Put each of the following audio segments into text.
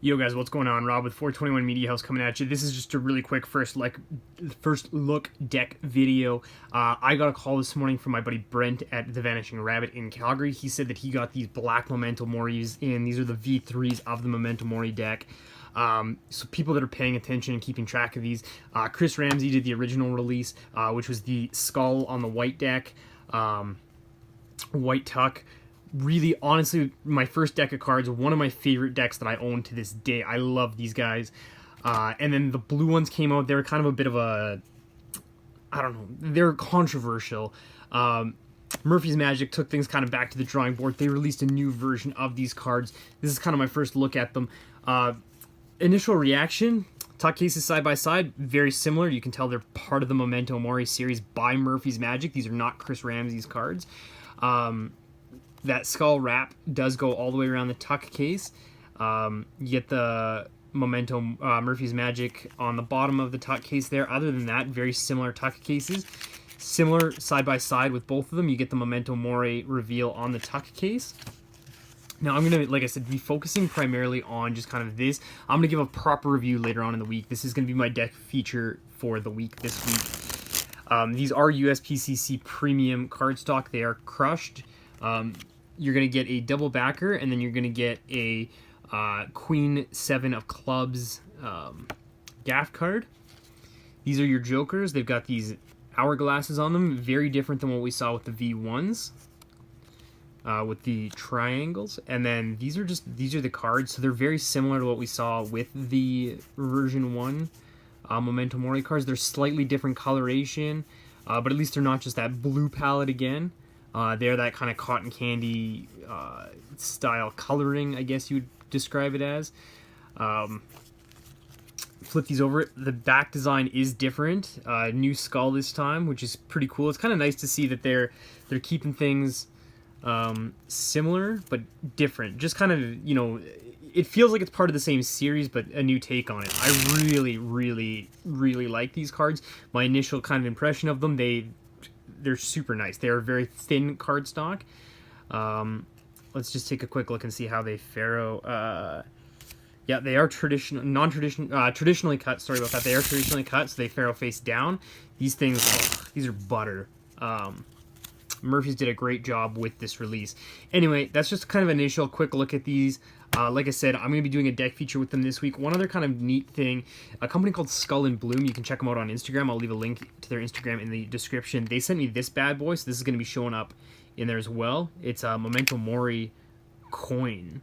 Yo guys, what's going on? Rob with 421 Media House coming at you. This is just a really quick first look deck video. I got a call this morning from my buddy Brent at the Vanishing Rabbit in Calgary. He said that he got these black Memento Moris in. These are the V3s of the Memento Mori deck. So people that are paying attention and keeping track of these, Chris Ramsey did the original release, which was the skull on the white deck, white tuck. Really, honestly, my first deck of cards, one of my favorite decks that I own to this day. I love these guys. And then the blue ones came out. They were kind of a bit of a, I don't know, they're controversial. Murphy's Magic took things kind of back to the drawing board. They released a new version of these cards. This is kind of my first look at them. Initial reaction, tuck cases side by side, very similar. You can tell they're part of the Memento Mori series by Murphy's Magic. These are not Chris Ramsey's cards. That skull wrap does go all the way around the tuck case. You get the Memento Murphy's Magic on the bottom of the tuck case there. Other than that, very similar tuck cases. Similar side by side with both of them. You get the Memento Mori reveal on the tuck case. Now, I'm going to, like I said, be focusing primarily on just kind of this. I'm going to give a proper review later on in the week. This is going to be my deck feature for the week this week. These are USPCC premium cardstock. They are crushed. You're going to get a double backer, and then you're going to get a Queen 7 of Clubs gaff card. These are your jokers. They've got these hourglasses on them. Very different than what we saw with the V1s. With the triangles, and then these are the cards, so they're very similar to what we saw with the version 1 Memento Mori cards. They're slightly different coloration, but at least they're not just that blue palette again. They're that kind of cotton candy style coloring, I guess you would describe it as. Flip these over. The back design is different. New skull this time, which is pretty cool. It's kind of nice to see that they're keeping things similar but different. Just kind of, you know, it feels like it's part of the same series but a new take on it. I really like these cards. My initial kind of impression of them, they're super nice. They're very thin cardstock. Let's just take a quick look and see how they faro. Yeah, they are traditionally cut. Sorry about that. They are traditionally cut, so they faro face down. These things, these are butter. Murphy's did a great job with this release. Anyway, that's just kind of an initial quick look at these. Like I said, I'm going to be doing a deck feature with them this week. One other kind of neat thing, a company called Skull and Bloom. You can check them out on Instagram. I'll leave a link to their Instagram in the description. They sent me this bad boy, so this is going to be showing up in there as well. It's a Memento Mori coin.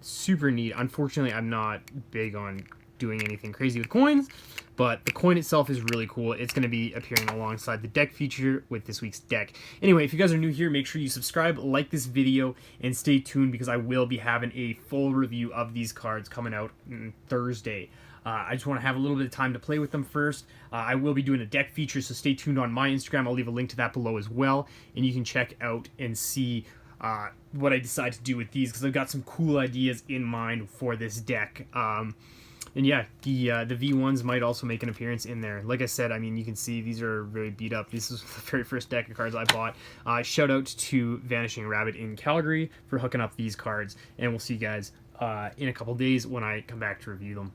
Super neat. Unfortunately, I'm not big on doing anything crazy with coins, but the coin itself is really cool. It's going to be appearing alongside the deck feature with this week's deck. Anyway, if you guys are new here, make sure you subscribe, like this video, and stay tuned because I will be having a full review of these cards coming out on Thursday. I just want to have a little bit of time to play with them first. I will be doing a deck feature, so stay tuned on my Instagram. I'll leave a link to that below as well, and you can check out and see what I decide to do with these because I've got some cool ideas in mind for this deck. And yeah, the V1s might also make an appearance in there. Like I said, I mean, you can see these are very beat up. This is the very first deck of cards I bought. Shout out to Vanishing Rabbit in Calgary for hooking up these cards. And we'll see you guys in a couple days when I come back to review them.